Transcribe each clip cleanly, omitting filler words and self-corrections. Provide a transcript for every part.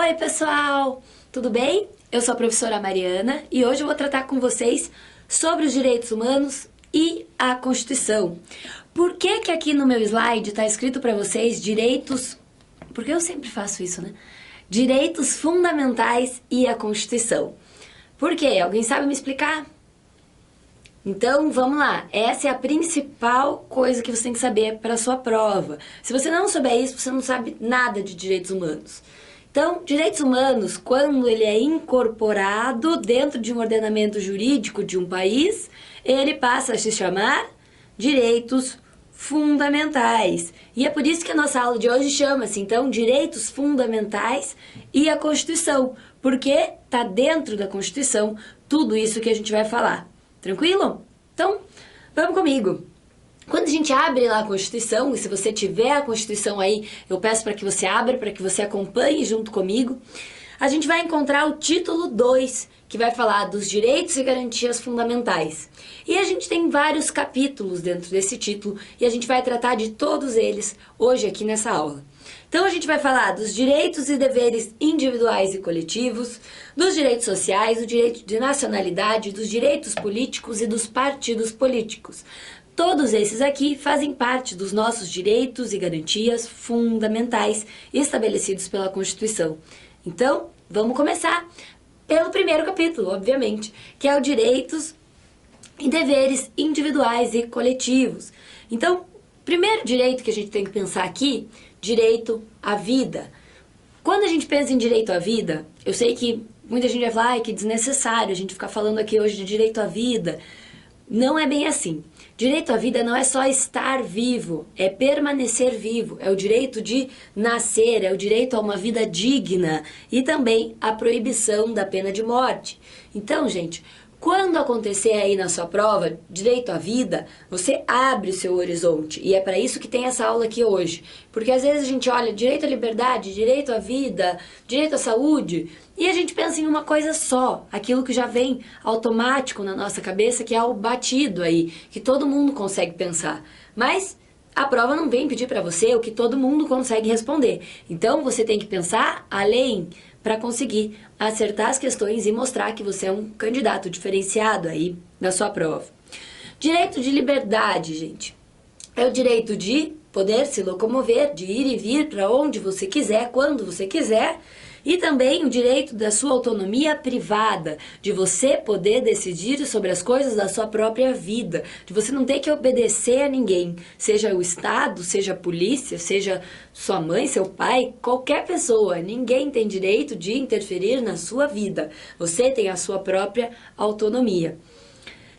Oi, pessoal! Tudo bem? Eu sou a professora Mariana e hoje eu vou tratar com vocês sobre os direitos humanos e a Constituição. Por que que aqui no meu slide está escrito para vocês direitos... Porque eu sempre faço isso, né? Direitos fundamentais e a Constituição. Por quê? Alguém sabe me explicar? Então, vamos lá. Essa é a principal coisa que você tem que saber para a sua prova. Se você não souber isso, você não sabe nada de direitos humanos. Então, direitos humanos, quando ele é incorporado dentro de um ordenamento jurídico de um país, ele passa a se chamar direitos fundamentais. E é por isso que a nossa aula de hoje chama-se, então, Direitos Fundamentais e a Constituição, porque está dentro da Constituição tudo isso que a gente vai falar. Tranquilo? Então, vamos comigo. Quando a gente abre lá a Constituição, e se você tiver a Constituição aí, eu peço para que você abra, para que você acompanhe junto comigo, a gente vai encontrar o título 2, que vai falar dos direitos e garantias fundamentais. E a gente tem vários capítulos dentro desse título, e a gente vai tratar de todos eles hoje aqui nessa aula. Então a gente vai falar dos direitos e deveres individuais e coletivos, dos direitos sociais, do direito de nacionalidade, dos direitos políticos e dos partidos políticos. Todos esses aqui fazem parte dos nossos direitos e garantias fundamentais estabelecidos pela Constituição. Então, vamos começar pelo primeiro capítulo, obviamente, que é o direitos e deveres individuais e coletivos. Então, primeiro direito que a gente tem que pensar aqui, direito à vida. Quando a gente pensa em direito à vida, eu sei que muita gente vai falar que é desnecessário a gente ficar falando aqui hoje de direito à vida. Não é bem assim. Direito à vida não é só estar vivo, é permanecer vivo, é o direito de nascer, é o direito a uma vida digna e também a proibição da pena de morte. Então, gente, quando acontecer aí na sua prova, direito à vida, você abre o seu horizonte. E é para isso que tem essa aula aqui hoje. Porque às vezes a gente olha direito à liberdade, direito à vida, direito à saúde, e a gente pensa em uma coisa só, aquilo que já vem automático na nossa cabeça, que é o batido aí, que todo mundo consegue pensar. Mas a prova não vem pedir para você o que todo mundo consegue responder. Então você tem que pensar além para conseguir acertar as questões e mostrar que você é um candidato diferenciado aí na sua prova. Direito de liberdade, gente, é o direito de poder se locomover, de ir e vir para onde você quiser, quando você quiser, e também o direito da sua autonomia privada, de você poder decidir sobre as coisas da sua própria vida, de você não ter que obedecer a ninguém, seja o Estado, seja a polícia, seja sua mãe, seu pai, qualquer pessoa. Ninguém tem direito de interferir na sua vida. Você tem a sua própria autonomia.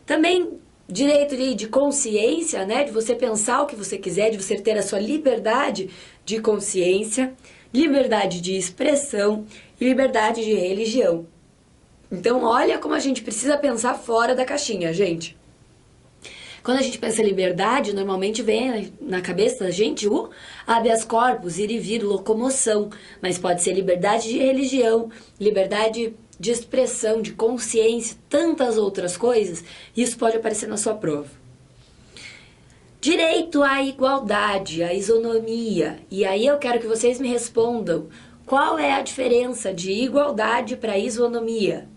Também direito de consciência, né, de você pensar o que você quiser, de você ter a sua liberdade de consciência, liberdade de expressão e liberdade de religião. Então, olha como a gente precisa pensar fora da caixinha, gente. Quando a gente pensa em liberdade, normalmente vem na cabeça da gente o habeas corpus, ir e vir, locomoção. Mas pode ser liberdade de religião, liberdade de expressão, de consciência, tantas outras coisas. Isso pode aparecer na sua prova. Direito à igualdade, à isonomia. E aí eu quero que vocês me respondam qual é a diferença de igualdade para isonomia.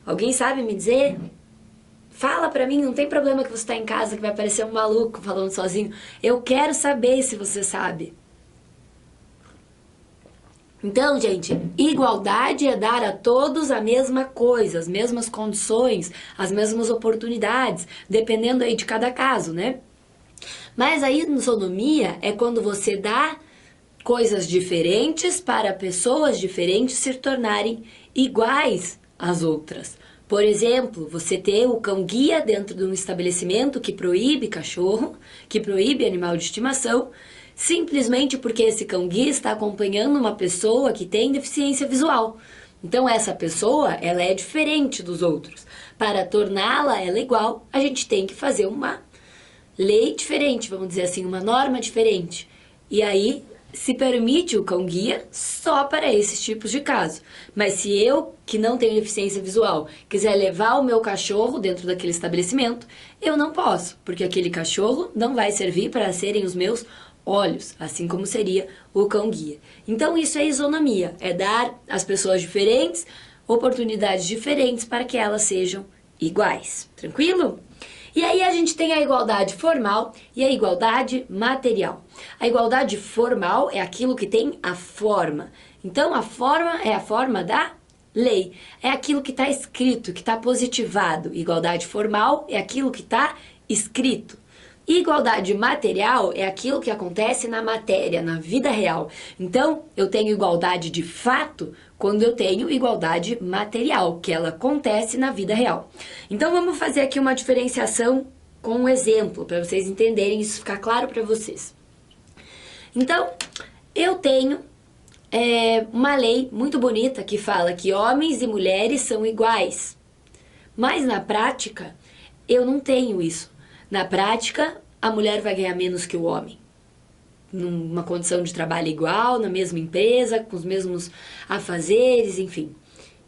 Alguém sabe me dizer? Fala pra mim, não tem problema que você está em casa que vai parecer um maluco falando sozinho. Eu quero saber se você sabe. Então, gente, igualdade é dar a todos a mesma coisa, as mesmas condições, as mesmas oportunidades, dependendo aí de cada caso, né? Mas a isonomia é quando você dá coisas diferentes para pessoas diferentes se tornarem iguais às outras. Por exemplo, você ter o cão-guia dentro de um estabelecimento que proíbe cachorro, que proíbe animal de estimação, simplesmente porque esse cão-guia está acompanhando uma pessoa que tem deficiência visual. Então essa pessoa, ela é diferente dos outros. Para torná-la ela igual, a gente tem que fazer uma lei diferente, vamos dizer assim, uma norma diferente. E aí se permite o cão-guia só para esses tipos de casos. Mas se eu, que não tenho deficiência visual, quiser levar o meu cachorro dentro daquele estabelecimento, eu não posso, porque aquele cachorro não vai servir para serem os meus olhos, assim como seria o cão-guia. Então isso é isonomia, é dar às pessoas diferentes oportunidades diferentes para que elas sejam iguais. Tranquilo? E aí a gente tem a igualdade formal e a igualdade material. A igualdade formal é aquilo que tem a forma. Então a forma é a forma da lei. É aquilo que está escrito, que está positivado. Igualdade formal é aquilo que está escrito. Igualdade material é aquilo que acontece na matéria, na vida real. Então, eu tenho igualdade de fato quando eu tenho igualdade material, que ela acontece na vida real. Então, vamos fazer aqui uma diferenciação com um exemplo, para vocês entenderem, isso ficar claro para vocês. Então, eu tenho uma lei muito bonita que fala que homens e mulheres são iguais. Mas, na prática, eu não tenho isso. Na prática, a mulher vai ganhar menos que o homem. Numa condição de trabalho igual, na mesma empresa, com os mesmos afazeres, enfim.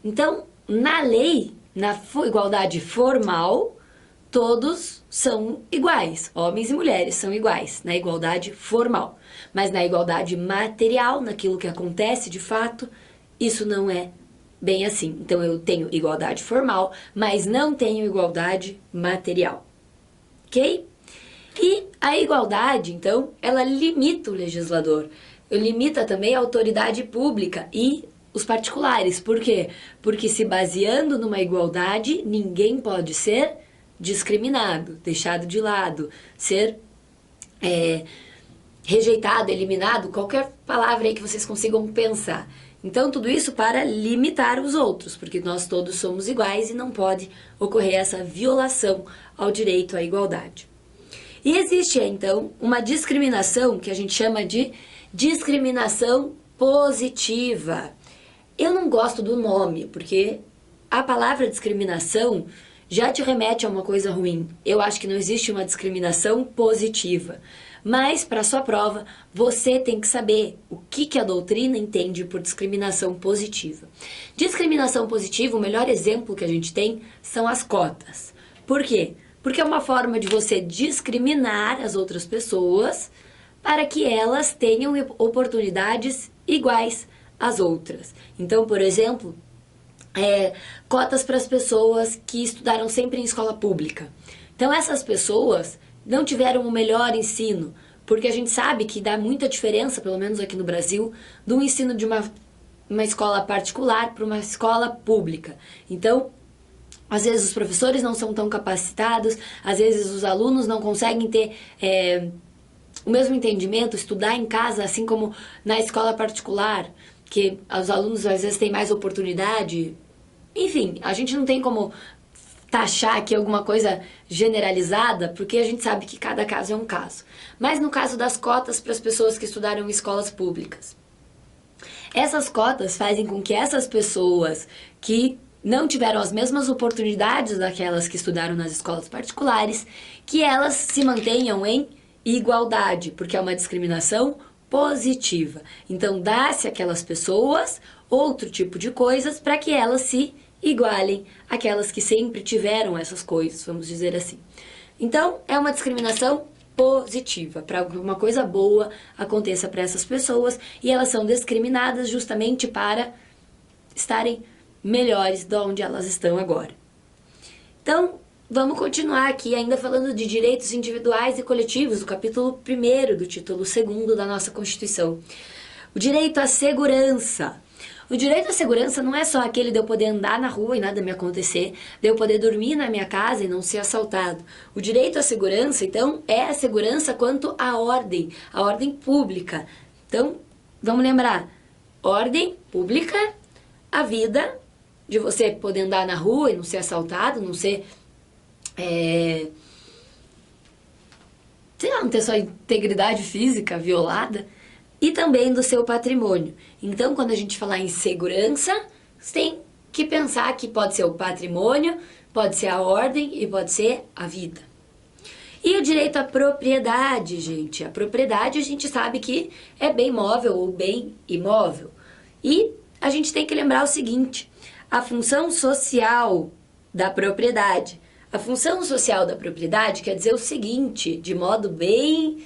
Então, na lei, na igualdade formal, todos são iguais. Homens e mulheres são iguais, na igualdade formal. Mas na igualdade material, naquilo que acontece de fato, isso não é bem assim. Então, eu tenho igualdade formal, mas não tenho igualdade material. Ok? E a igualdade, então, ela limita o legislador, limita também a autoridade pública e os particulares. Por quê? Porque se baseando numa igualdade, ninguém pode ser discriminado, deixado de lado, ser rejeitado, eliminado, qualquer palavra aí que vocês consigam pensar. Então, tudo isso para limitar os outros, porque nós todos somos iguais e não pode ocorrer essa violação ao direito à igualdade. E existe, então, uma discriminação que a gente chama de discriminação positiva. Eu não gosto do nome, porque a palavra discriminação já te remete a uma coisa ruim. Eu acho que não existe uma discriminação positiva. Mas, para sua prova, você tem que saber o que a doutrina entende por discriminação positiva. Discriminação positiva, o melhor exemplo que a gente tem são as cotas. Por quê? Porque é uma forma de você discriminar as outras pessoas para que elas tenham oportunidades iguais às outras. Então, por exemplo, cotas para as pessoas que estudaram sempre em escola pública. Então, essas pessoas não tiveram o melhor ensino, porque a gente sabe que dá muita diferença, pelo menos aqui no Brasil, do ensino de uma escola particular para uma escola pública. Então, às vezes os professores não são tão capacitados, às vezes os alunos não conseguem ter o mesmo entendimento, estudar em casa, assim como na escola particular, que os alunos às vezes têm mais oportunidade. Enfim, a gente não tem como taxar aqui alguma coisa generalizada, porque a gente sabe que cada caso é um caso. Mas no caso das cotas para as pessoas que estudaram em escolas públicas, essas cotas fazem com que essas pessoas que não tiveram as mesmas oportunidades daquelas que estudaram nas escolas particulares, que elas se mantenham em igualdade, porque é uma discriminação positiva. Então, dá-se àquelas pessoas outro tipo de coisas para que elas se igualem àquelas que sempre tiveram essas coisas, vamos dizer assim. Então, é uma discriminação positiva, para que uma coisa boa aconteça para essas pessoas, e elas são discriminadas justamente para estarem melhores de onde elas estão agora. Então, vamos continuar aqui ainda falando de direitos individuais e coletivos, do capítulo 1º do título 2º da nossa Constituição. O direito à segurança. O direito à segurança não é só aquele de eu poder andar na rua e nada me acontecer, de eu poder dormir na minha casa e não ser assaltado. O direito à segurança, então, é a segurança quanto à ordem pública. Então, vamos lembrar, ordem pública, a vida de você poder andar na rua e não ser assaltado, não ser, sei lá, não ter sua integridade física violada, e também do seu patrimônio. Então, quando a gente falar em segurança, você tem que pensar que pode ser o patrimônio, pode ser a ordem e pode ser a vida. E o direito à propriedade, gente. A propriedade a gente sabe que é bem móvel ou bem imóvel. E a gente tem que lembrar o seguinte, a função social da propriedade. A função social da propriedade quer dizer o seguinte, de modo bem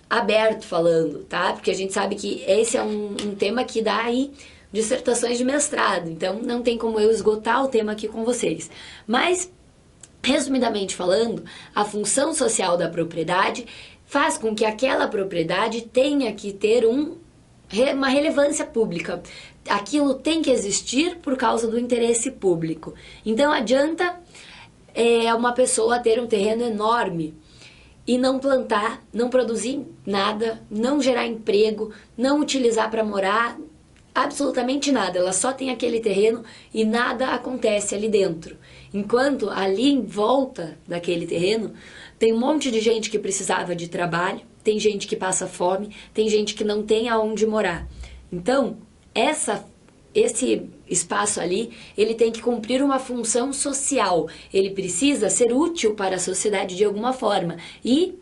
aberto falando, tá? Porque a gente sabe que esse é um tema que dá aí dissertações de mestrado, então não tem como eu esgotar o tema aqui com vocês. Mas, resumidamente falando, a função social da propriedade faz com que aquela propriedade tenha que ter uma relevância pública. Aquilo tem que existir por causa do interesse público. Então adianta uma pessoa ter um terreno enorme e não plantar, não produzir nada, não gerar emprego, não utilizar para morar, absolutamente nada. Ela só tem aquele terreno e nada acontece ali dentro. Enquanto ali em volta daquele terreno tem um monte de gente que precisava de trabalho, tem gente que passa fome, tem gente que não tem aonde morar. Então, esse espaço ali, ele tem que cumprir uma função social. Ele precisa ser útil para a sociedade de alguma forma e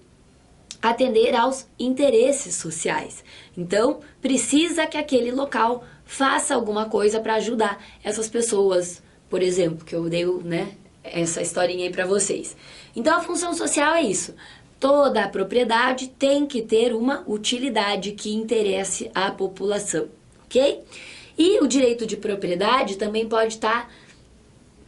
atender aos interesses sociais. Então, precisa que aquele local faça alguma coisa para ajudar essas pessoas, por exemplo, que eu dei, né, essa historinha aí para vocês. Então, a função social é isso. Toda a propriedade tem que ter uma utilidade que interesse à população, ok? E o direito de propriedade também pode estar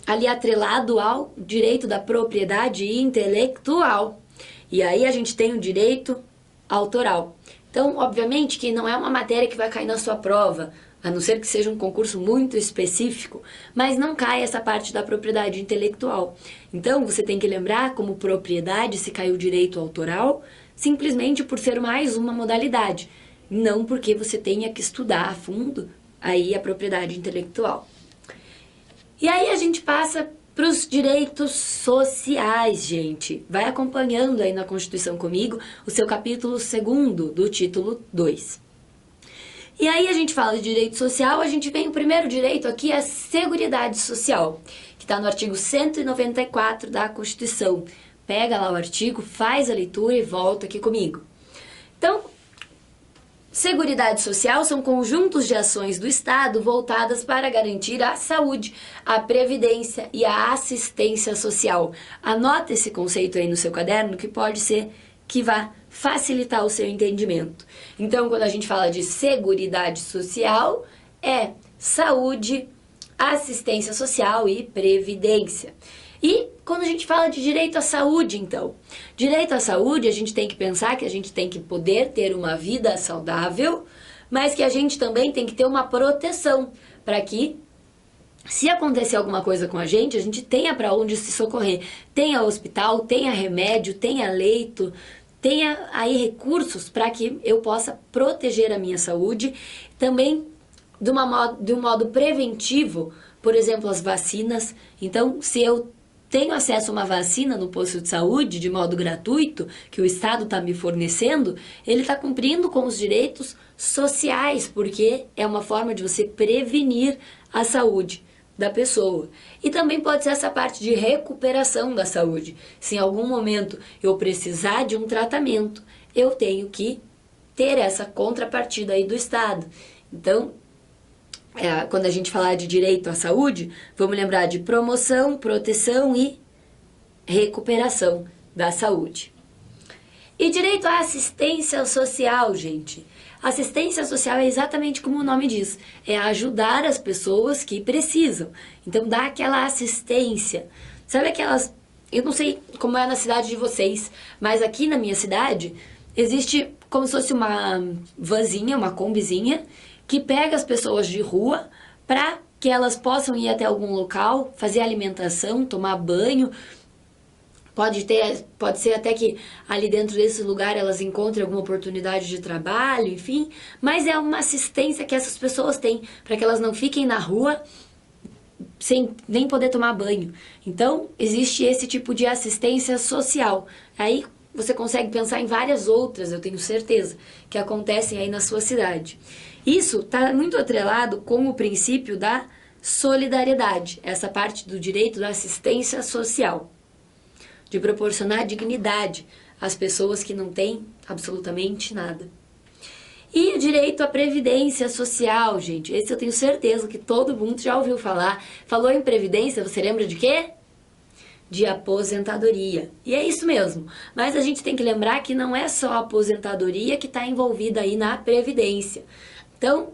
ali atrelado ao direito da propriedade intelectual. E aí a gente tem o direito autoral. Então, obviamente que não é uma matéria que vai cair na sua prova, a não ser que seja um concurso muito específico, mas não cai essa parte da propriedade intelectual. Então, você tem que lembrar como propriedade se caiu o direito autoral, simplesmente por ser mais uma modalidade, não porque você tenha que estudar a fundo aí a propriedade intelectual. E aí a gente passa para os direitos sociais, gente. Vai acompanhando aí na Constituição comigo o seu capítulo 2º do título 2. E aí a gente fala de direito social, a gente vem o primeiro direito aqui, a Seguridade Social, que está no artigo 194 da Constituição. Pega lá o artigo, faz a leitura e volta aqui comigo. Então, Seguridade Social são conjuntos de ações do Estado voltadas para garantir a saúde, a previdência e a assistência social. Anota esse conceito aí no seu caderno que pode ser que vá facilitar o seu entendimento. Então, quando a gente fala de Seguridade Social, é saúde, assistência social e previdência. E quando a gente fala de direito à saúde, então, direito à saúde, a gente tem que pensar que a gente tem que poder ter uma vida saudável, mas que a gente também tem que ter uma proteção para que, se acontecer alguma coisa com a gente tenha para onde se socorrer. Tenha hospital, tenha remédio, tenha leito, tenha aí recursos para que eu possa proteger a minha saúde. Também de um modo preventivo, por exemplo, as vacinas. Então, se eu tenho acesso a uma vacina no posto de saúde de modo gratuito, que o Estado está me fornecendo, ele está cumprindo com os direitos sociais, porque é uma forma de você prevenir a saúde da pessoa. E também pode ser essa parte de recuperação da saúde. Se em algum momento eu precisar de um tratamento, eu tenho que ter essa contrapartida aí do Estado. Então, quando a gente falar de direito à saúde, vamos lembrar de promoção, proteção e recuperação da saúde. E direito à assistência social, gente. Assistência social é exatamente como o nome diz, é ajudar as pessoas que precisam. Então, dá aquela assistência. Sabe aquelas... Eu não sei como é na cidade de vocês, mas aqui na minha cidade existe como se fosse uma vanzinha, uma combizinha, que pega as pessoas de rua para que elas possam ir até algum local, fazer alimentação, tomar banho. Pode ser até que ali dentro desse lugar elas encontrem alguma oportunidade de trabalho, enfim. Mas é uma assistência que essas pessoas têm para que elas não fiquem na rua sem nem poder tomar banho. Então, existe esse tipo de assistência social. Aí você consegue pensar em várias outras, eu tenho certeza, que acontecem aí na sua cidade. Isso está muito atrelado com o princípio da solidariedade, essa parte do direito da assistência social, de proporcionar dignidade às pessoas que não têm absolutamente nada. E o direito à previdência social, gente, esse eu tenho certeza que todo mundo já ouviu falar. Falou em previdência, você lembra de quê? de aposentadoria. E é isso mesmo. Mas a gente tem que lembrar que não é só a aposentadoria que está envolvida aí na Previdência. Então,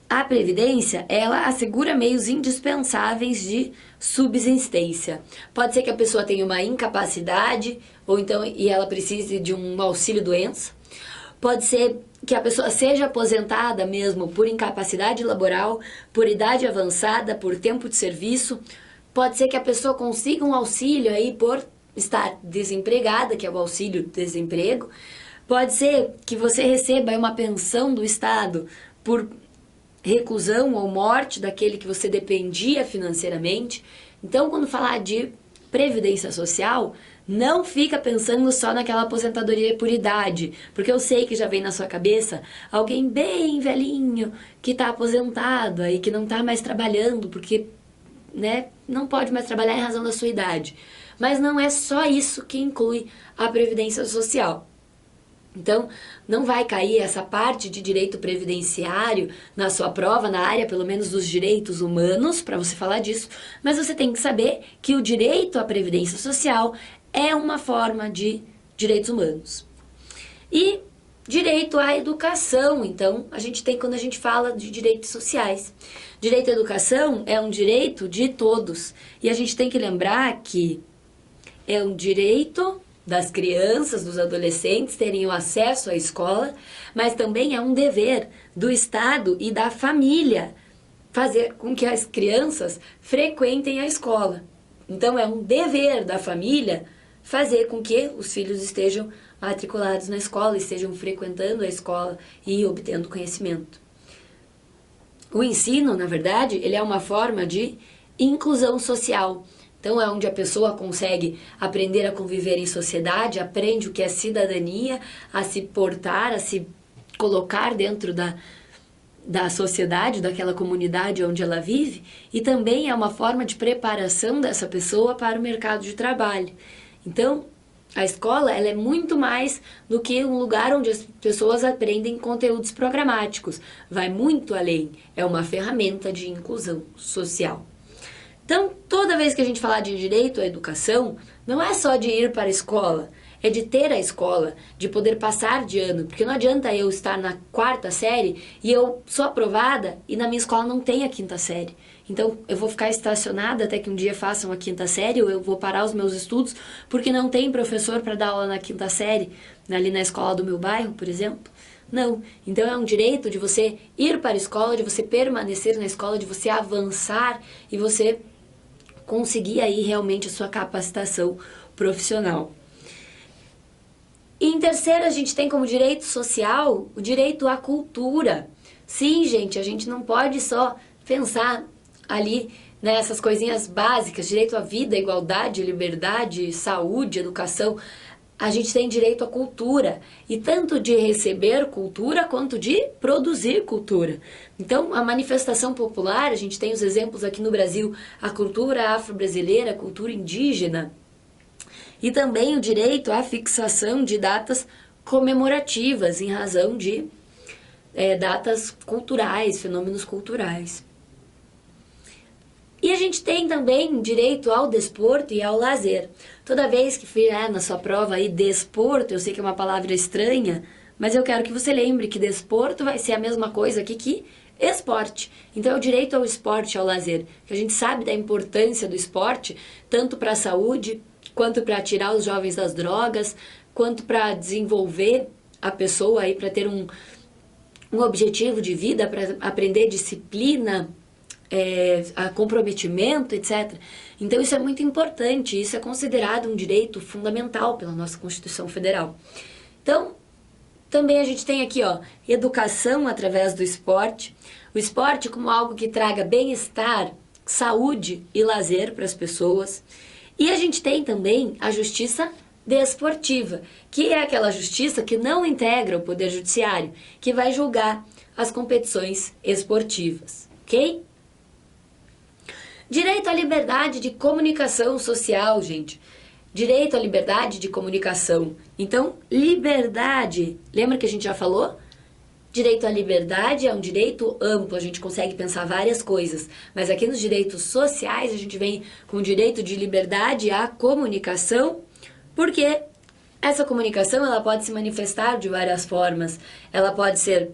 a Previdência, ela assegura meios indispensáveis de subsistência. Pode ser que a pessoa tenha uma incapacidade, ou então e ela precise de um auxílio-doença. Pode ser que a pessoa seja aposentada mesmo por incapacidade laboral, por idade avançada, por tempo de serviço. Pode ser que a pessoa consiga um auxílio aí por estar desempregada, que é o auxílio-desemprego. Pode ser que você receba uma pensão do Estado por reclusão ou morte daquele que você dependia financeiramente. Então, quando falar de previdência social, não fica pensando só naquela aposentadoria por idade, porque eu sei que já vem na sua cabeça alguém bem velhinho que está aposentado aí, que não está mais trabalhando, porque não pode mais trabalhar em razão da sua idade. Mas não é só isso que inclui a previdência social. Então, não vai cair essa parte de direito previdenciário na sua prova, na área pelo menos dos direitos humanos, para você falar disso, mas você tem que saber que o direito à previdência social é uma forma de direitos humanos. E direito à educação, então, a gente tem quando a gente fala de direitos sociais. Direito à educação é um direito de todos, e a gente tem que lembrar que é um direito das crianças, dos adolescentes terem o acesso à escola, mas também é um dever do Estado e da família fazer com que as crianças frequentem a escola. Então é um dever da família fazer com que os filhos estejam matriculados na escola, estejam frequentando a escola e obtendo conhecimento. O ensino, na verdade, ele é uma forma de inclusão social. Então é onde a pessoa consegue aprender a conviver em sociedade, aprende o que é cidadania, a se portar, a se colocar dentro da sociedade, daquela comunidade onde ela vive, e também é uma forma de preparação dessa pessoa para o mercado de trabalho. Então, a escola ela é muito mais do que um lugar onde as pessoas aprendem conteúdos programáticos. Vai muito além, é uma ferramenta de inclusão social. Então, toda vez que a gente falar de direito à educação, não é só de ir para a escola, é de ter a escola, de poder passar de ano, porque não adianta eu estar na 4ª série e eu sou aprovada e na minha escola não tem a 5ª série. Então, eu vou ficar estacionada até que um dia façam a 5ª série ou eu vou parar os meus estudos porque não tem professor para dar aula na 5ª série, ali na escola do meu bairro, por exemplo. Não. Então, é um direito de você ir para a escola, de você permanecer na escola, de você avançar e você conseguir aí realmente a sua capacitação profissional. E em terceiro, a gente tem como direito social o direito à cultura. Sim, gente, a gente não pode só pensar ali nessas coisinhas básicas, direito à vida, igualdade, liberdade, saúde, educação. A gente tem direito à cultura, e tanto de receber cultura quanto de produzir cultura. Então, a manifestação popular, a gente tem os exemplos aqui no Brasil, a cultura afro-brasileira, a cultura indígena, e também o direito à fixação de datas comemorativas em razão de datas culturais, fenômenos culturais. E a gente tem também direito ao desporto e ao lazer. Toda vez que vier na sua prova aí desporto, eu sei que é uma palavra estranha, mas eu quero que você lembre que desporto vai ser a mesma coisa aqui que esporte. Então é o direito ao esporte e ao lazer, que a gente sabe da importância do esporte, tanto para a saúde, quanto para tirar os jovens das drogas, quanto para desenvolver a pessoa aí para ter um objetivo de vida, para aprender disciplina, a comprometimento, etc. Então isso é muito importante, isso é considerado um direito fundamental pela nossa Constituição Federal. Então, também a gente tem aqui, educação através do esporte, o esporte como algo que traga bem-estar, saúde e lazer para as pessoas. E a gente tem também a justiça desportiva, que é aquela justiça que não integra o Poder Judiciário, que vai julgar as competições esportivas, ok? Direito à liberdade de comunicação social, gente. Direito à liberdade de comunicação. Então, liberdade, lembra que a gente já falou? Direito à liberdade é um direito amplo, a gente consegue pensar várias coisas, mas aqui nos direitos sociais a gente vem com o direito de liberdade à comunicação, porque essa comunicação ela pode se manifestar de várias formas. Ela pode ser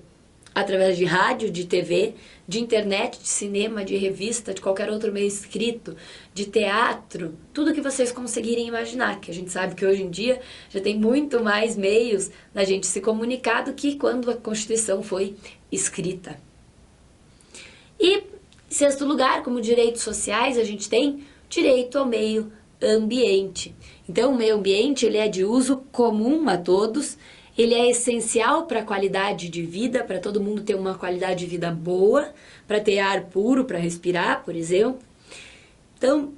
através de rádio, de TV, de internet, de cinema, de revista, de qualquer outro meio escrito, de teatro, tudo que vocês conseguirem imaginar, que a gente sabe que hoje em dia já tem muito mais meios da gente se comunicar do que quando a Constituição foi escrita. E, em sexto lugar, como direitos sociais, a gente tem direito ao meio ambiente. Então, o meio ambiente ele é de uso comum a todos, ele é essencial para a qualidade de vida, para todo mundo ter uma qualidade de vida boa, para ter ar puro para respirar, por exemplo. Então,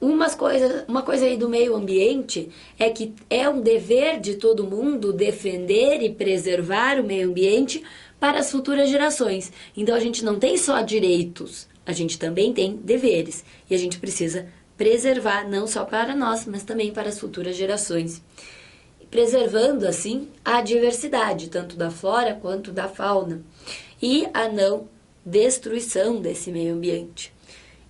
uma coisa aí do meio ambiente é que é um dever de todo mundo defender e preservar o meio ambiente para as futuras gerações. Então, a gente não tem só direitos, a gente também tem deveres. E a gente precisa preservar não só para nós, mas também para as futuras gerações. Preservando, assim, a diversidade, tanto da flora quanto da fauna, e a não destruição desse meio ambiente.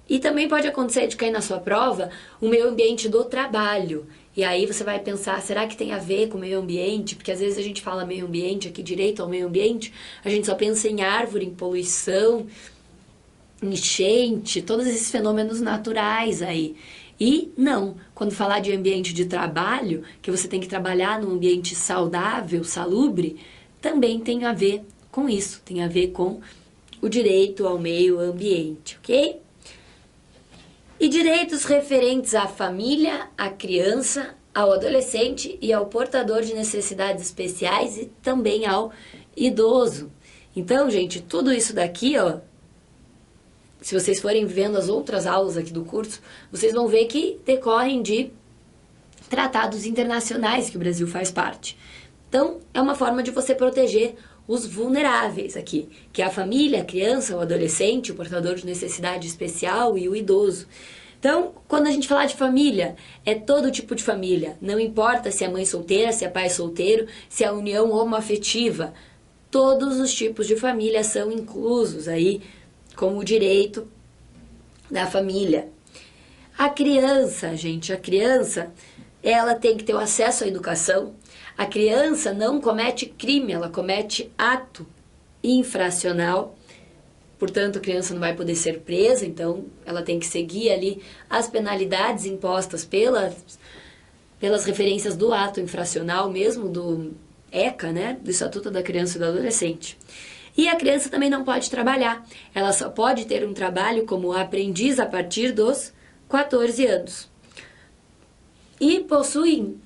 E também pode acontecer de cair na sua prova o meio ambiente do trabalho. E aí você vai pensar, será que tem a ver com o meio ambiente? Porque às vezes a gente fala meio ambiente, aqui direito ao meio ambiente, a gente só pensa em árvore, em poluição, enchente, todos esses fenômenos naturais aí. E não, quando falar de ambiente de trabalho, que você tem que trabalhar num ambiente saudável, salubre, também tem a ver com isso, tem a ver com o direito ao meio ambiente, ok? E direitos referentes à família, à criança, ao adolescente e ao portador de necessidades especiais e também ao idoso. Então, gente, tudo isso daqui, ó, se vocês forem vendo as outras aulas aqui do curso, vocês vão ver que decorrem de tratados internacionais que o Brasil faz parte. Então, é uma forma de você proteger os vulneráveis aqui, que é a família, a criança, o adolescente, o portador de necessidade especial e o idoso. Então, quando a gente falar de família, é todo tipo de família. Não importa se é mãe solteira, se é pai solteiro, se é a união homoafetiva. Todos os tipos de família são inclusos aí como o direito da família. A criança, gente, ela tem que ter o acesso à educação. A criança não comete crime, ela comete ato infracional. Portanto, a criança não vai poder ser presa, então ela tem que seguir ali as penalidades impostas pelas referências do ato infracional mesmo, do ECA, né, do Estatuto da Criança e do Adolescente. E a criança também não pode trabalhar, ela só pode ter um trabalho como aprendiz a partir dos 14 anos. E possuem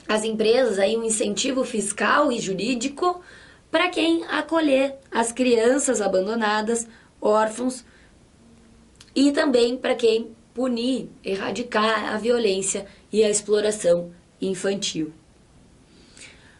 as empresas aí um incentivo fiscal e jurídico para quem acolher as crianças abandonadas, órfãos, e também para quem punir, erradicar a violência e a exploração infantil.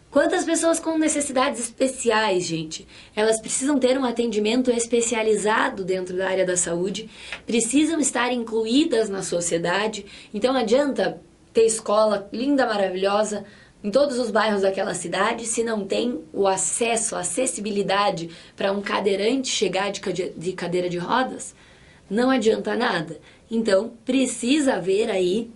Quantas pessoas com necessidades especiais, gente? Elas precisam ter um atendimento especializado dentro da área da saúde, precisam estar incluídas na sociedade, então não adianta ter escola linda, maravilhosa, em todos os bairros daquela cidade, se não tem o acesso, a acessibilidade para um cadeirante chegar de cadeira de rodas, não adianta nada. Então, precisa haver aí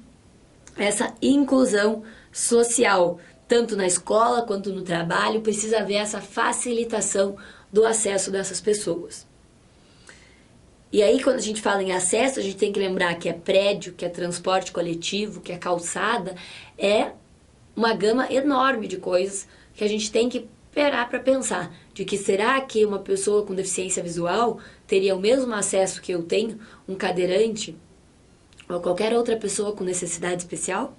essa inclusão social, tanto na escola quanto no trabalho, precisa haver essa facilitação do acesso dessas pessoas. E aí, quando a gente fala em acesso, a gente tem que lembrar que é prédio, que é transporte coletivo, que é calçada, é uma gama enorme de coisas que a gente tem que parar para pensar, de que será que uma pessoa com deficiência visual teria o mesmo acesso que eu tenho, um cadeirante, ou qualquer outra pessoa com necessidade especial?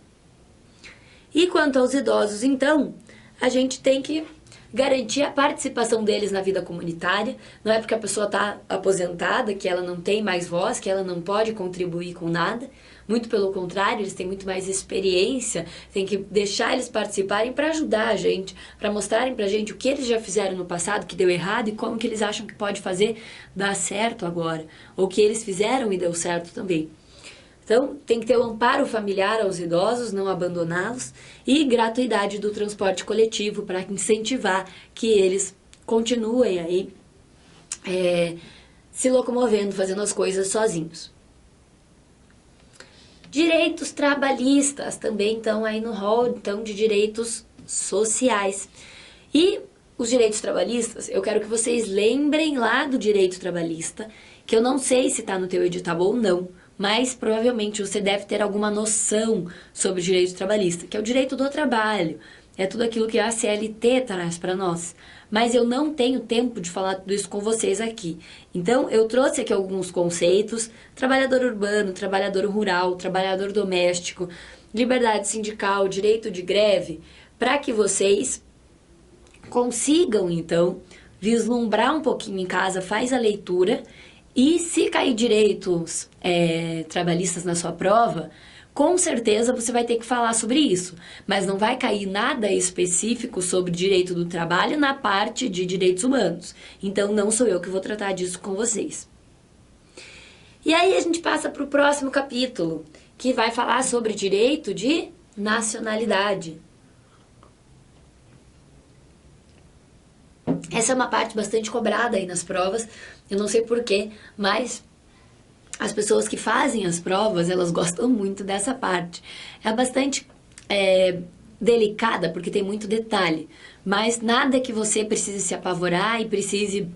E quanto aos idosos, então, a gente tem que garantir a participação deles na vida comunitária. Não é porque a pessoa está aposentada que ela não tem mais voz, que ela não pode contribuir com nada. Muito pelo contrário, eles têm muito mais experiência, tem que deixar eles participarem para ajudar a gente, para mostrarem para a gente o que eles já fizeram no passado que deu errado e como que eles acham que pode fazer dar certo agora, ou o que eles fizeram e deu certo também. Então, tem que ter o amparo familiar aos idosos, não abandoná-los, e gratuidade do transporte coletivo para incentivar que eles continuem aí se locomovendo, fazendo as coisas sozinhos. Direitos trabalhistas também estão aí no rol, então, de direitos sociais. E os direitos trabalhistas, eu quero que vocês lembrem lá do direito trabalhista, que eu não sei se está no teu edital ou não, mas provavelmente você deve ter alguma noção sobre o direito trabalhista, que é o direito do trabalho, é tudo aquilo que a CLT traz para nós. Mas eu não tenho tempo de falar tudo isso com vocês aqui. Então, eu trouxe aqui alguns conceitos: trabalhador urbano, trabalhador rural, trabalhador doméstico, liberdade sindical, direito de greve, para que vocês consigam, então, vislumbrar um pouquinho em casa, faz a leitura, e se cair direitos trabalhistas na sua prova, com certeza você vai ter que falar sobre isso, mas não vai cair nada específico sobre direito do trabalho na parte de direitos humanos. Então não sou eu que vou tratar disso com vocês. E aí a gente passa para o próximo capítulo, que vai falar sobre direito de nacionalidade. Essa é uma parte bastante cobrada aí nas provas, eu não sei porquê, mas as pessoas que fazem as provas, elas gostam muito dessa parte. É bastante delicada, porque tem muito detalhe, mas nada que você precise se apavorar e precise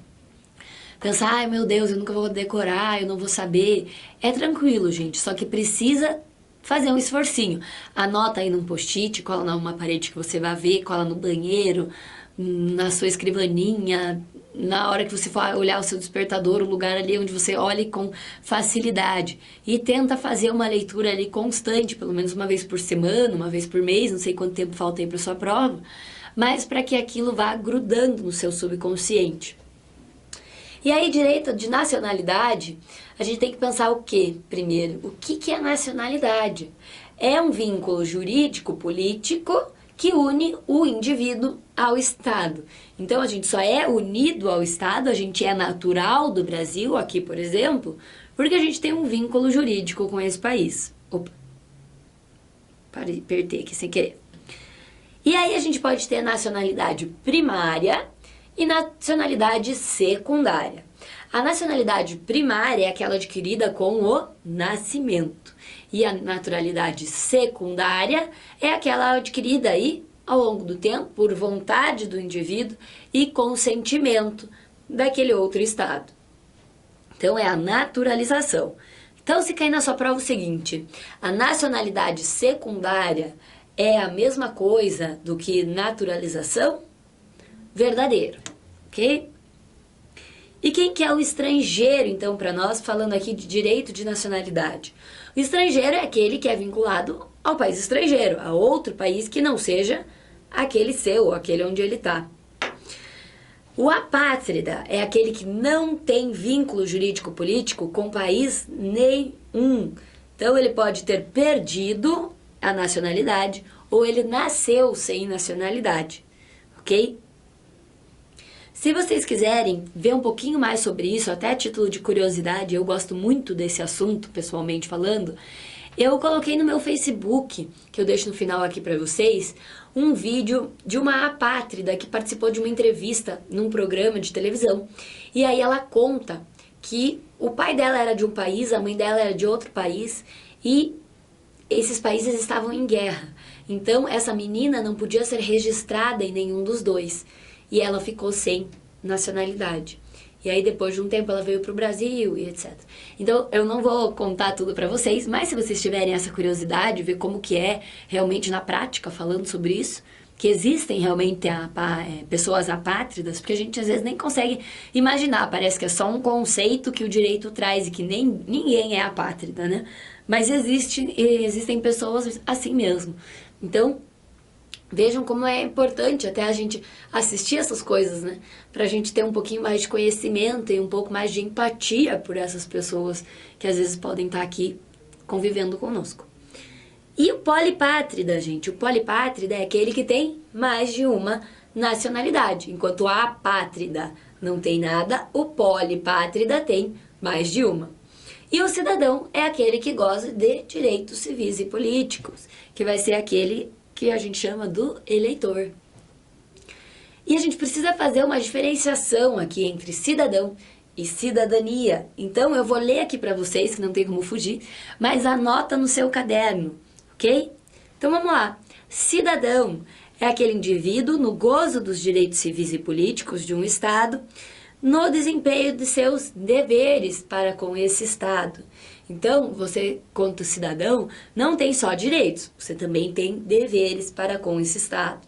pensar, ai meu Deus, eu nunca vou decorar, eu não vou saber. É tranquilo, gente, só que precisa fazer um esforcinho. Anota aí num post-it, cola numa parede que você vai ver, cola no banheiro, na sua escrivaninha, na hora que você for olhar o seu despertador, o lugar ali onde você olhe com facilidade. E tenta fazer uma leitura ali constante, pelo menos uma vez por semana, uma vez por mês, não sei quanto tempo falta aí para sua prova, mas para que aquilo vá grudando no seu subconsciente. E aí, direito de nacionalidade, a gente tem que pensar o quê, primeiro? O que é nacionalidade? É um vínculo jurídico, político, que une o indivíduo ao Estado. Então, a gente só é unido ao Estado, a gente é natural do Brasil, aqui, por exemplo, porque a gente tem um vínculo jurídico com esse país. Opa, apertei aqui sem querer. E aí a gente pode ter nacionalidade primária e nacionalidade secundária. A nacionalidade primária é aquela adquirida com o nascimento. E a naturalidade secundária é aquela adquirida aí ao longo do tempo por vontade do indivíduo e consentimento daquele outro estado. Então é a naturalização. Então se cair na sua prova o seguinte, a nacionalidade secundária é a mesma coisa do que naturalização? Verdadeiro, ok? E quem que é o estrangeiro, então, para nós, falando aqui de direito de nacionalidade? O estrangeiro é aquele que é vinculado ao país estrangeiro, a outro país que não seja aquele seu, aquele onde ele está. O apátrida é aquele que não tem vínculo jurídico-político com país nenhum. Então, ele pode ter perdido a nacionalidade ou ele nasceu sem nacionalidade, ok? Se vocês quiserem ver um pouquinho mais sobre isso, até a título de curiosidade, eu gosto muito desse assunto, pessoalmente falando, eu coloquei no meu Facebook, que eu deixo no final aqui para vocês, um vídeo de uma apátrida que participou de uma entrevista num programa de televisão. E aí ela conta que o pai dela era de um país, a mãe dela era de outro país e esses países estavam em guerra. Então essa menina não podia ser registrada em nenhum dos dois. E ela ficou sem nacionalidade. E aí depois de um tempo ela veio para o Brasil e etc. Então eu não vou contar tudo para vocês, mas se vocês tiverem essa curiosidade, ver como que é realmente na prática falando sobre isso, que existem realmente pessoas apátridas, porque a gente às vezes nem consegue imaginar, parece que é só um conceito que o direito traz e que ninguém é apátrida, né? Mas existem pessoas assim mesmo. Então, vejam como é importante até a gente assistir essas coisas, né? Pra gente ter um pouquinho mais de conhecimento e um pouco mais de empatia por essas pessoas que às vezes podem estar aqui convivendo conosco. E o polipátrida, gente? O polipátrida é aquele que tem mais de uma nacionalidade. Enquanto a apátrida não tem nada, o polipátrida tem mais de uma. E o cidadão é aquele que goza de direitos civis e políticos, que vai ser aquele que a gente chama do eleitor. E a gente precisa fazer uma diferenciação aqui entre cidadão e cidadania. Então eu vou ler aqui para vocês, que não tem como fugir, mas anota no seu caderno, ok? Então vamos lá. Cidadão é aquele indivíduo no gozo dos direitos civis e políticos de um Estado, no desempenho de seus deveres para com esse Estado. Então, você, quanto cidadão, não tem só direitos, você também tem deveres para com esse Estado.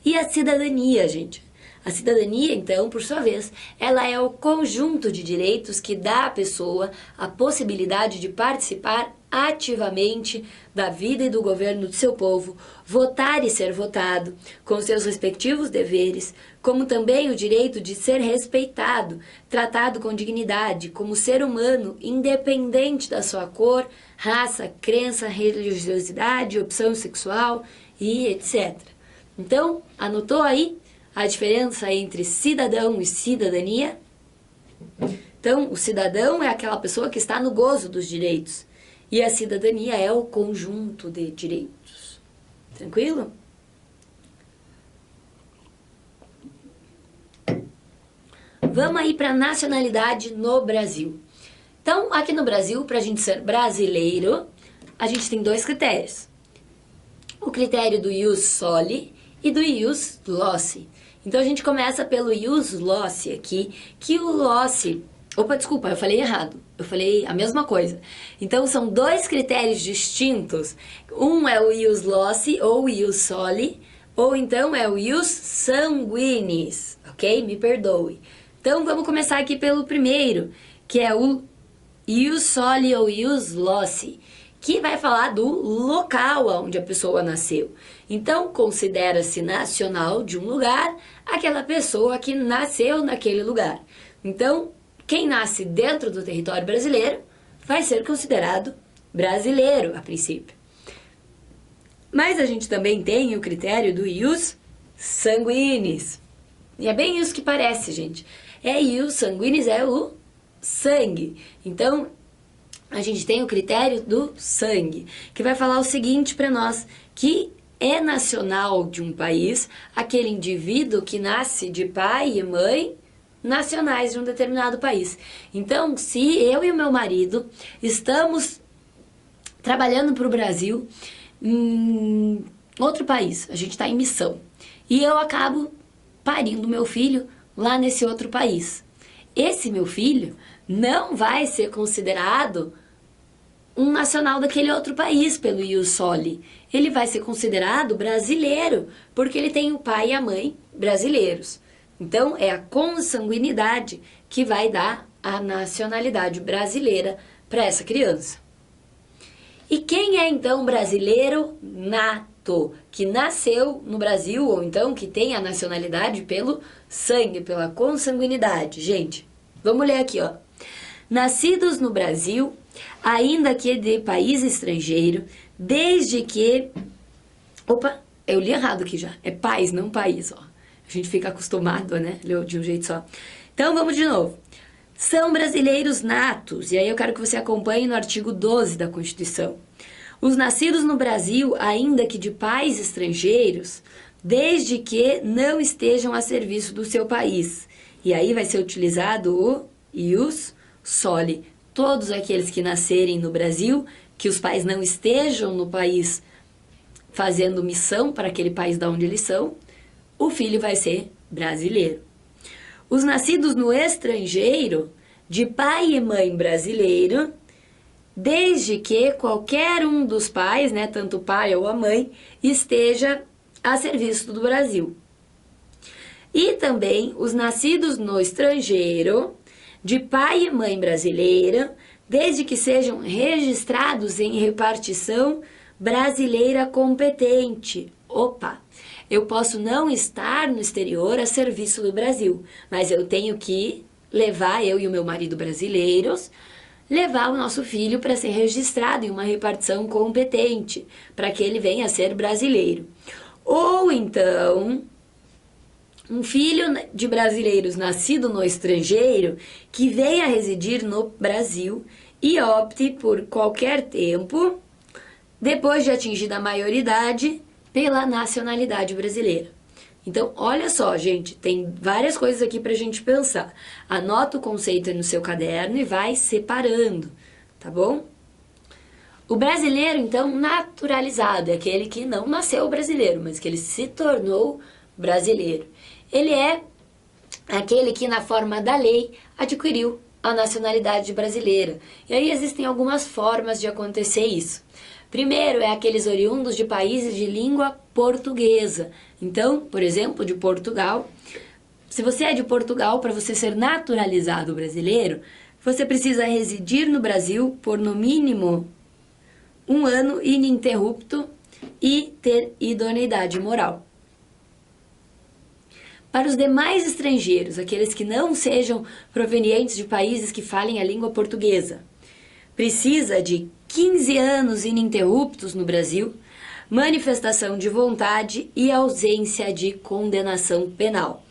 E a cidadania, gente? A cidadania, então, por sua vez, ela é o conjunto de direitos que dá à pessoa a possibilidade de participar ativamente da vida e do governo do seu povo, votar e ser votado, com seus respectivos deveres, como também o direito de ser respeitado, tratado com dignidade, como ser humano, independente da sua cor, raça, crença, religiosidade, opção sexual e etc. Então, anotou aí a diferença entre cidadão e cidadania? Então, o cidadão é aquela pessoa que está no gozo dos direitos. E a cidadania é o conjunto de direitos. Tranquilo? Vamos aí para a nacionalidade no Brasil. Então, aqui no Brasil, para a gente ser brasileiro, a gente tem dois critérios. O critério do ius soli e do ius loci. Então, a gente começa pelo ius loci aqui, que o loci... Opa, desculpa, eu falei errado. Eu falei a mesma coisa. Então, são dois critérios distintos. Um é o ius loci ou ius soli, ou então é o ius sanguinis, ok? Me perdoe. Então, vamos começar aqui pelo primeiro, que é o ius soli ou ius loci, que vai falar do local onde a pessoa nasceu. Então, considera-se nacional de um lugar aquela pessoa que nasceu naquele lugar. Então, quem nasce dentro do território brasileiro vai ser considerado brasileiro, a princípio. Mas a gente também tem o critério do ius sanguinis. E é bem isso que parece, gente. Ius sanguinis é o sangue. Então, a gente tem o critério do sangue, que vai falar o seguinte para nós, que é nacional de um país aquele indivíduo que nasce de pai e mãe nacionais de um determinado país. Então, se eu e o meu marido estamos trabalhando para o Brasil em outro país, a gente está em missão, e eu acabo parindo meu filho lá nesse outro país. Esse meu filho não vai ser considerado um nacional daquele outro país pelo ius soli. Ele vai ser considerado brasileiro, porque ele tem o pai e a mãe brasileiros. Então, é a consanguinidade que vai dar a nacionalidade brasileira para essa criança. E quem é, então, brasileiro nato, que nasceu no Brasil, ou então que tem a nacionalidade pelo sangue, pela consanguinidade? Gente, vamos ler aqui, ó. Nascidos no Brasil, ainda que de país estrangeiro, desde que... Opa, eu li errado aqui já. É país, não país, ó. A gente fica acostumado, né? Ler de um jeito só. Então, vamos de novo. São brasileiros natos. E aí eu quero que você acompanhe no artigo 12 da Constituição. Os nascidos no Brasil, ainda que de pais estrangeiros, desde que não estejam a serviço do seu país. E aí vai ser utilizado o ius soli. Todos aqueles que nascerem no Brasil, que os pais não estejam no país fazendo missão para aquele país da onde eles são, o filho vai ser brasileiro. Os nascidos no estrangeiro, de pai e mãe brasileiro, desde que qualquer um dos pais, né, tanto o pai ou a mãe, esteja a serviço do Brasil. E também os nascidos no estrangeiro, de pai e mãe brasileira, desde que sejam registrados em repartição brasileira competente. Opa! Eu posso não estar no exterior a serviço do Brasil, mas eu tenho que levar, eu e o meu marido brasileiros, levar o nosso filho para ser registrado em uma repartição competente, para que ele venha a ser brasileiro. Ou então, um filho de brasileiros nascido no estrangeiro que venha a residir no Brasil e opte por qualquer tempo, depois de atingida a maioridade, pela nacionalidade brasileira. Então, olha só, gente, tem várias coisas aqui pra gente pensar. Anota o conceito aí no seu caderno e vai separando, tá bom? O brasileiro, então, naturalizado, é aquele que não nasceu brasileiro, mas que ele se tornou brasileiro. Ele é aquele que, na forma da lei, adquiriu a nacionalidade brasileira. E aí existem algumas formas de acontecer isso. Primeiro é aqueles oriundos de países de língua portuguesa. Então, por exemplo, de Portugal. Se você é de Portugal, para você ser naturalizado brasileiro, você precisa residir no Brasil por no mínimo 1 ano ininterrupto e ter idoneidade moral. Para os demais estrangeiros, aqueles que não sejam provenientes de países que falem a língua portuguesa, precisa de 15 anos ininterruptos no Brasil, manifestação de vontade e ausência de condenação penal.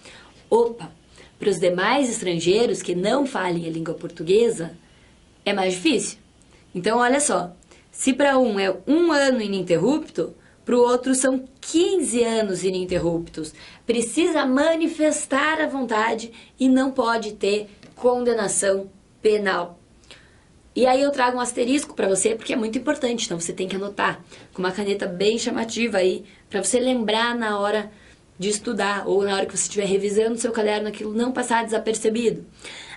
Opa! Para os demais estrangeiros que não falem a língua portuguesa, é mais difícil. Então, olha só. Se para um é 1 ano ininterrupto, para o outro são 15 anos ininterruptos. Precisa manifestar a vontade e não pode ter condenação penal. E aí eu trago um asterisco para você, porque é muito importante, então você tem que anotar com uma caneta bem chamativa aí, para você lembrar na hora de estudar, ou na hora que você estiver revisando seu caderno, aquilo não passar desapercebido.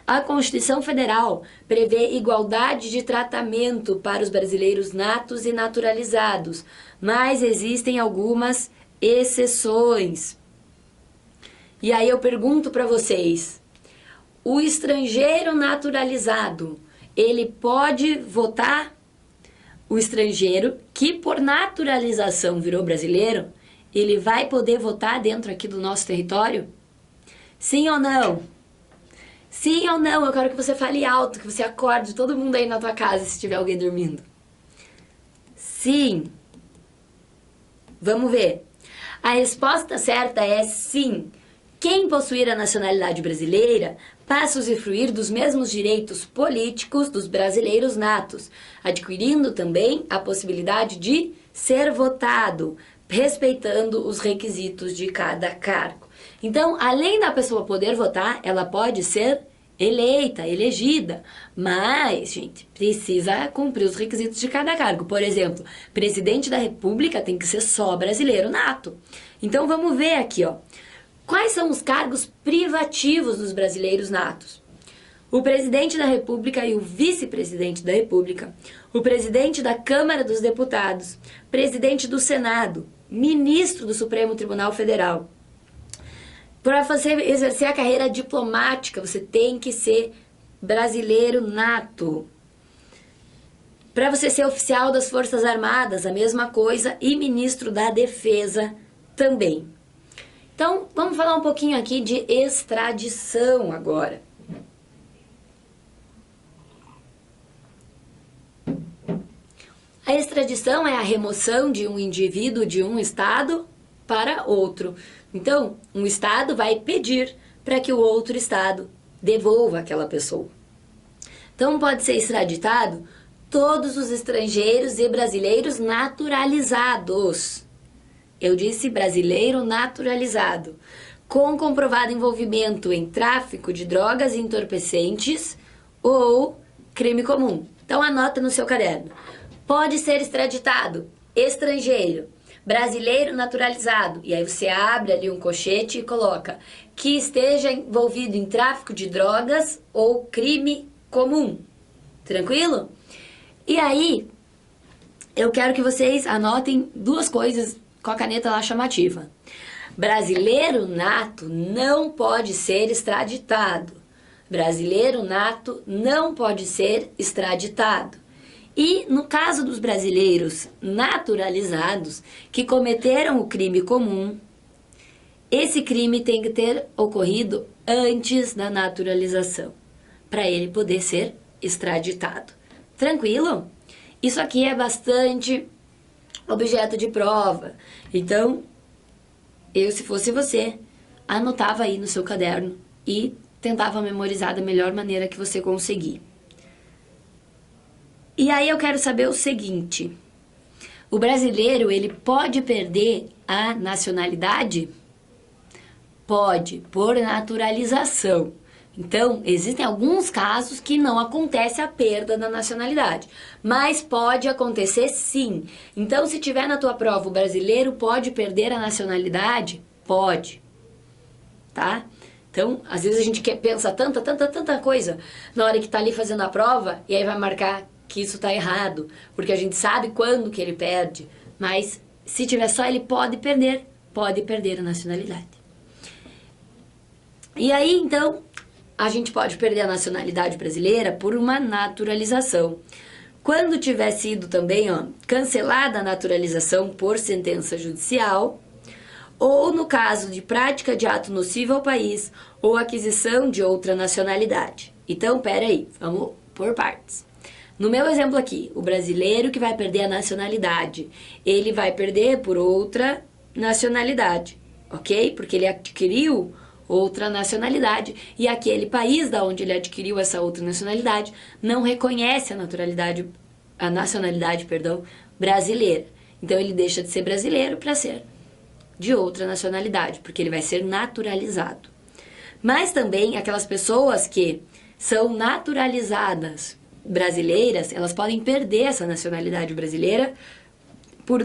A Constituição Federal prevê igualdade de tratamento para os brasileiros natos e naturalizados, mas existem algumas exceções. E aí eu pergunto para vocês, o estrangeiro naturalizado, ele pode votar? O estrangeiro que por naturalização virou brasileiro, ele vai poder votar dentro aqui do nosso território? Sim ou não? Sim ou não? Eu quero que você fale alto, que você acorde todo mundo aí na tua casa se tiver alguém dormindo. Sim. Vamos ver. A resposta certa é sim. Quem possuir a nacionalidade brasileira passa a usufruir dos mesmos direitos políticos dos brasileiros natos, adquirindo também a possibilidade de ser votado, respeitando os requisitos de cada cargo. Então, além da pessoa poder votar, ela pode ser eleita, elegida, mas, gente, precisa cumprir os requisitos de cada cargo. Por exemplo, presidente da República tem que ser só brasileiro nato. Então, vamos ver aqui, ó. Quais são os cargos privativos dos brasileiros natos? O presidente da República e o vice-presidente da República, o presidente da Câmara dos Deputados, presidente do Senado, ministro do Supremo Tribunal Federal. Para você exercer a carreira diplomática, você tem que ser brasileiro nato. Para você ser oficial das Forças Armadas, a mesma coisa, e ministro da Defesa também. Então, vamos falar um pouquinho aqui de extradição agora. A extradição é a remoção de um indivíduo de um estado para outro. Então, um estado vai pedir para que o outro estado devolva aquela pessoa. Então, pode ser extraditado todos os estrangeiros e brasileiros naturalizados. Eu disse brasileiro naturalizado, com comprovado envolvimento em tráfico de drogas e entorpecentes ou crime comum. Então, anota no seu caderno. Pode ser extraditado estrangeiro, brasileiro naturalizado, e aí você abre ali um colchete e coloca que esteja envolvido em tráfico de drogas ou crime comum. Tranquilo? E aí, eu quero que vocês anotem 2 coisas com a caneta lá chamativa. Brasileiro nato não pode ser extraditado. Brasileiro nato não pode ser extraditado. E no caso dos brasileiros naturalizados que cometeram o crime comum, esse crime tem que ter ocorrido antes da naturalização, para ele poder ser extraditado. Tranquilo? Isso aqui é bastante objeto de prova. Então, eu, se fosse você, anotava aí no seu caderno e tentava memorizar da melhor maneira que você conseguir. E aí eu quero saber o seguinte: o brasileiro, ele pode perder a nacionalidade? Pode, por naturalização. Então, existem alguns casos que não acontece a perda da nacionalidade, mas pode acontecer sim. Então, se tiver na tua prova o brasileiro pode perder a nacionalidade? Pode, tá? Então, às vezes a gente pensa tanta coisa na hora que tá ali fazendo a prova e aí vai marcar que isso tá errado, porque a gente sabe quando que ele perde, mas se tiver só ele pode perder a nacionalidade. E aí, então, a gente pode perder a nacionalidade brasileira por uma naturalização. Quando tiver sido também, cancelada a naturalização por sentença judicial, ou no caso de prática de ato nocivo ao país ou aquisição de outra nacionalidade. Então, peraí, vamos por partes. No meu exemplo aqui, o brasileiro que vai perder a nacionalidade, ele vai perder por outra nacionalidade, ok? Porque ele adquiriu outra nacionalidade e aquele país da onde ele adquiriu essa outra nacionalidade não reconhece a nacionalidade brasileira. Então, ele deixa de ser brasileiro para ser de outra nacionalidade, porque ele vai ser naturalizado. Mas também aquelas pessoas que são naturalizadas brasileiras, elas podem perder essa nacionalidade brasileira por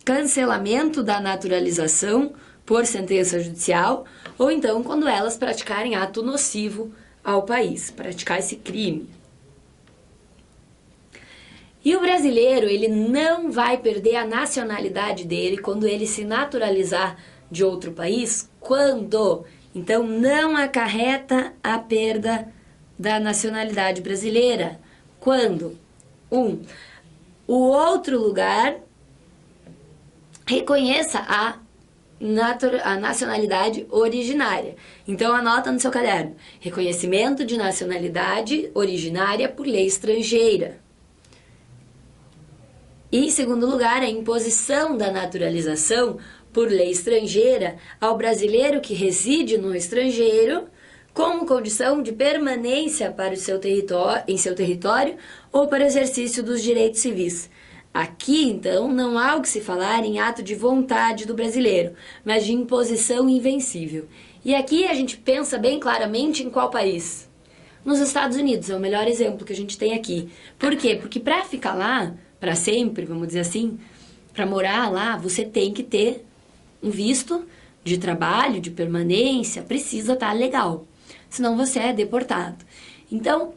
cancelamento da naturalização por sentença judicial, ou então quando elas praticarem ato nocivo ao país, praticar esse crime. E o brasileiro, ele não vai perder a nacionalidade dele quando ele se naturalizar de outro país, quando? Então, não acarreta a perda da nacionalidade brasileira. Quando? O outro lugar reconheça a nacionalidade originária. Então, anota no seu caderno. Reconhecimento de nacionalidade originária por lei estrangeira. E, em segundo lugar, a imposição da naturalização por lei estrangeira ao brasileiro que reside no estrangeiro como condição de permanência para em seu território ou para exercício dos direitos civis. Aqui, então, não há o que se falar em ato de vontade do brasileiro, mas de imposição invencível. E aqui a gente pensa bem claramente em qual país? Nos Estados Unidos, é o melhor exemplo que a gente tem aqui. Por quê? Porque para ficar lá para sempre, vamos dizer assim, para morar lá, você tem que ter um visto de trabalho, de permanência, precisa estar legal, senão você é deportado. Então,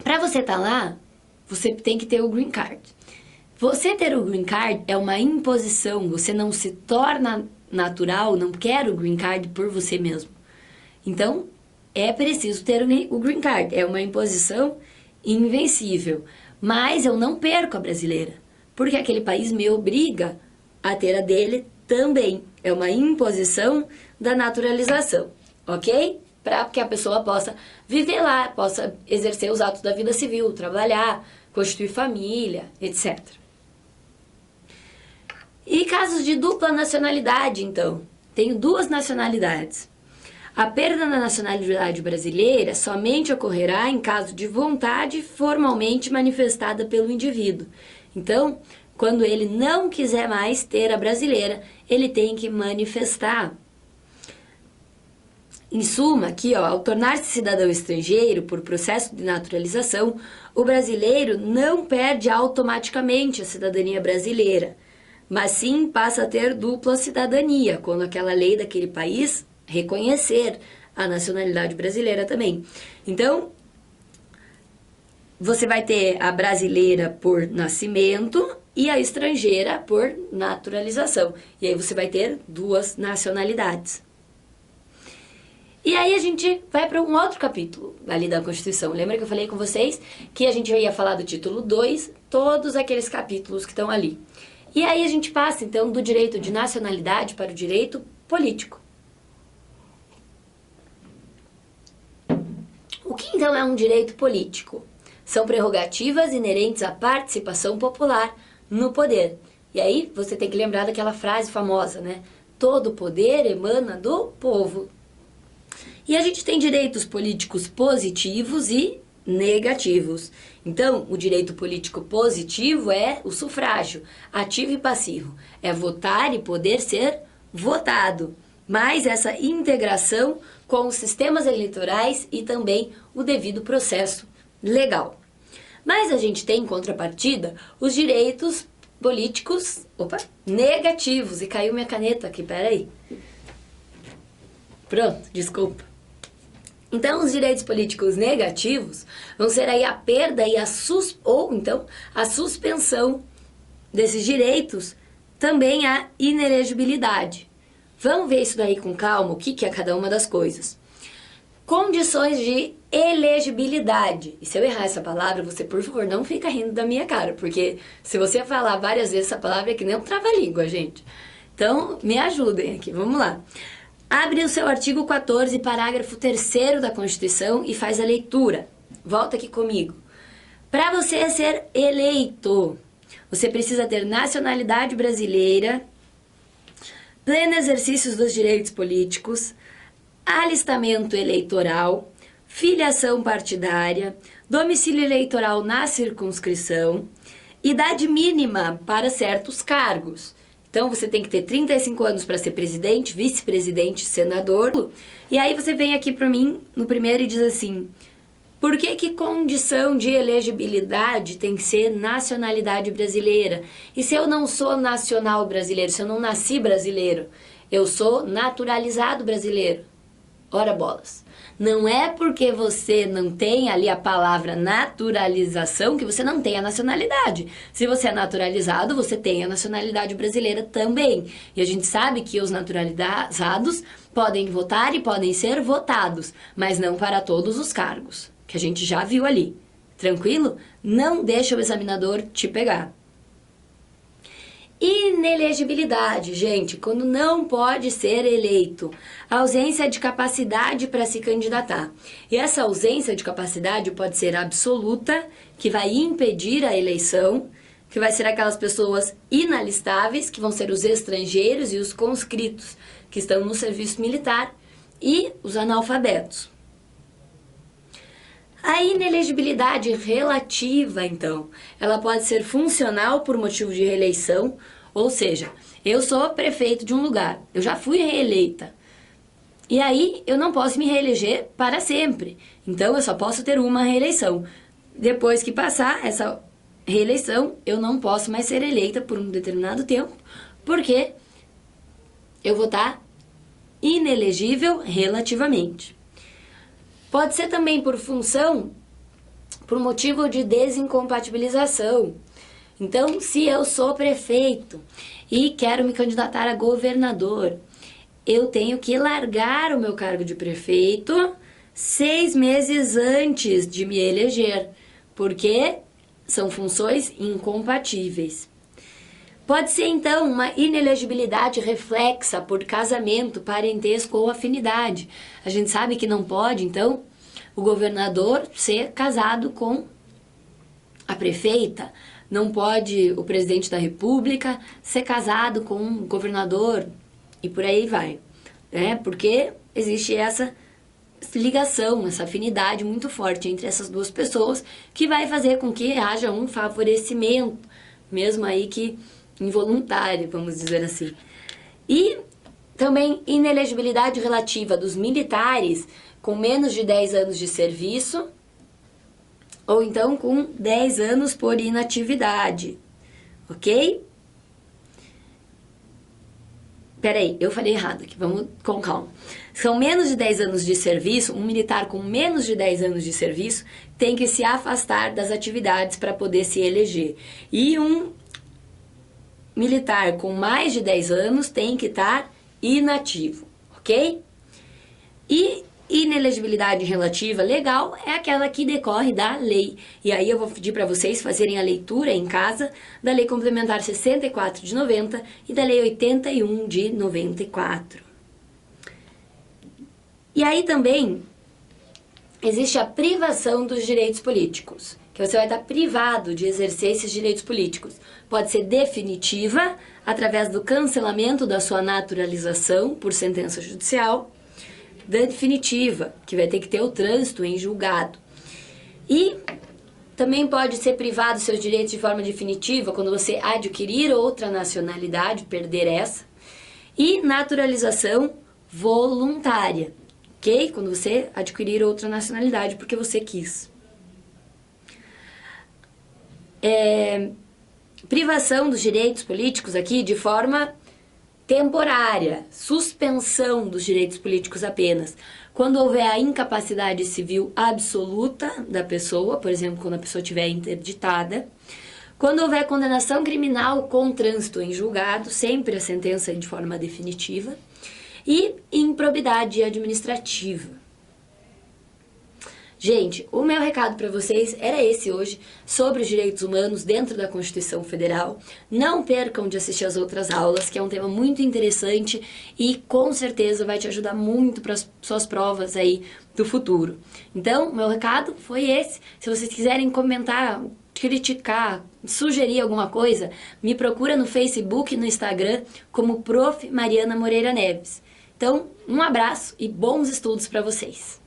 para você estar lá, você tem que ter o green card. Você ter o green card é uma imposição, você não se torna natural, não quer o green card por você mesmo. Então, é preciso ter o green card, é uma imposição invencível. Mas eu não perco a brasileira, porque aquele país me obriga a ter a dele também. É uma imposição da naturalização, ok? Para que a pessoa possa viver lá, possa exercer os atos da vida civil, trabalhar, constituir família, etc. E casos de dupla nacionalidade, então. Tenho duas nacionalidades. A perda da nacionalidade brasileira somente ocorrerá em caso de vontade formalmente manifestada pelo indivíduo. Então, quando ele não quiser mais ter a brasileira, ele tem que manifestar. Em suma, aqui, ao tornar-se cidadão estrangeiro por processo de naturalização, o brasileiro não perde automaticamente a cidadania brasileira, mas sim passa a ter dupla cidadania, quando aquela lei daquele país reconhecer a nacionalidade brasileira também. Então, você vai ter a brasileira por nascimento e a estrangeira por naturalização. E aí você vai ter duas nacionalidades. E aí a gente vai para um outro capítulo ali da Constituição. Lembra que eu falei com vocês que a gente ia falar do título 2, todos aqueles capítulos que estão ali. E aí a gente passa, então, do direito de nacionalidade para o direito político. O que então é um direito político? São prerrogativas inerentes à participação popular no poder. E aí você tem que lembrar daquela frase famosa, né? Todo poder emana do povo. E a gente tem direitos políticos positivos e negativos. Então, o direito político positivo é o sufrágio, ativo e passivo. É votar e poder ser votado. mais essa integração com os sistemas eleitorais e também o devido processo legal. Mas a gente tem, em contrapartida, os direitos políticos, negativos. E caiu minha caneta aqui, peraí. Pronto, desculpa. Então, os direitos políticos negativos vão ser aí a perda e ou então a suspensão desses direitos, também a inelegibilidade. Vamos ver isso daí com calma, o que é cada uma das coisas. Condições de elegibilidade. E se eu errar essa palavra, você, por favor, não fica rindo da minha cara, porque se você falar várias vezes essa palavra é que nem um trava-língua, gente. Então, me ajudem aqui, vamos lá. Abre o seu artigo 14, parágrafo 3º da Constituição e faz a leitura. Volta aqui comigo. Para você ser eleito, você precisa ter nacionalidade brasileira, pleno exercício dos direitos políticos, alistamento eleitoral, filiação partidária, domicílio eleitoral na circunscrição, idade mínima para certos cargos. Então, você tem que ter 35 anos para ser presidente, vice-presidente, senador. E aí você vem aqui para mim no primeiro e diz assim: por que condição de elegibilidade tem que ser nacionalidade brasileira? E se eu não sou nacional brasileiro, se eu não nasci brasileiro, eu sou naturalizado brasileiro? Ora bolas. Não é porque você não tem ali a palavra naturalização que você não tem a nacionalidade. Se você é naturalizado, você tem a nacionalidade brasileira também. E a gente sabe que os naturalizados podem votar e podem ser votados, mas não para todos os cargos, que a gente já viu ali. Tranquilo? Não deixa o examinador te pegar. Inelegibilidade, gente, quando não pode ser eleito. Ausência de capacidade para se candidatar. E essa ausência de capacidade pode ser absoluta, que vai impedir a eleição, que vai ser aquelas pessoas inalistáveis, que vão ser os estrangeiros e os conscritos, que estão no serviço militar, e os analfabetos. A inelegibilidade relativa, então, ela pode ser funcional por motivo de reeleição, ou seja, eu sou prefeito de um lugar, eu já fui reeleita, e aí eu não posso me reeleger para sempre, então eu só posso ter uma reeleição. Depois que passar essa reeleição, eu não posso mais ser eleita por um determinado tempo, porque eu vou estar inelegível relativamente. Pode ser também por motivo de desincompatibilização. Então, se eu sou prefeito e quero me candidatar a governador, eu tenho que largar o meu cargo de prefeito 6 meses antes de me eleger, porque são funções incompatíveis. Pode ser, então, uma inelegibilidade reflexa por casamento, parentesco ou afinidade. A gente sabe que não pode, então, o governador ser casado com a prefeita. Não pode o presidente da república ser casado com um governador e por aí vai. Porque existe essa ligação, essa afinidade muito forte entre essas duas pessoas que vai fazer com que haja um favorecimento, mesmo aí que involuntário, vamos dizer assim. E também inelegibilidade relativa dos militares com menos de 10 anos de serviço ou então com 10 anos por inatividade, ok? Peraí, eu falei errado aqui, vamos com calma. São menos de 10 anos de serviço, um militar com menos de 10 anos de serviço tem que se afastar das atividades para poder se eleger. E um militar com mais de 10 anos tem que estar inativo, ok? E inelegibilidade relativa legal é aquela que decorre da lei. E aí eu vou pedir para vocês fazerem a leitura em casa da Lei Complementar 64 de 90 e da Lei 81 de 94. E aí também existe a privação dos direitos políticos, que você vai estar privado de exercer esses direitos políticos. Pode ser definitiva, através do cancelamento da sua naturalização por sentença judicial, definitiva, que vai ter que ter o trânsito em julgado. E também pode ser privado dos seus direitos de forma definitiva, quando você adquirir outra nacionalidade, perder essa. E naturalização voluntária, ok? Quando você adquirir outra nacionalidade porque você quis. Privação dos direitos políticos aqui de forma temporária, suspensão dos direitos políticos apenas. Quando houver a incapacidade civil absoluta da pessoa, por exemplo, quando a pessoa estiver interditada. Quando houver condenação criminal com trânsito em julgado, sempre a sentença de forma definitiva. E improbidade administrativa. Gente, o meu recado para vocês era esse hoje, sobre os direitos humanos dentro da Constituição Federal. Não percam de assistir as outras aulas, que é um tema muito interessante e com certeza vai te ajudar muito para as suas provas aí do futuro. Então, meu recado foi esse. Se vocês quiserem comentar, criticar, sugerir alguma coisa, me procura no Facebook e no Instagram como Prof. Mariana Moreira Neves. Então, um abraço e bons estudos para vocês!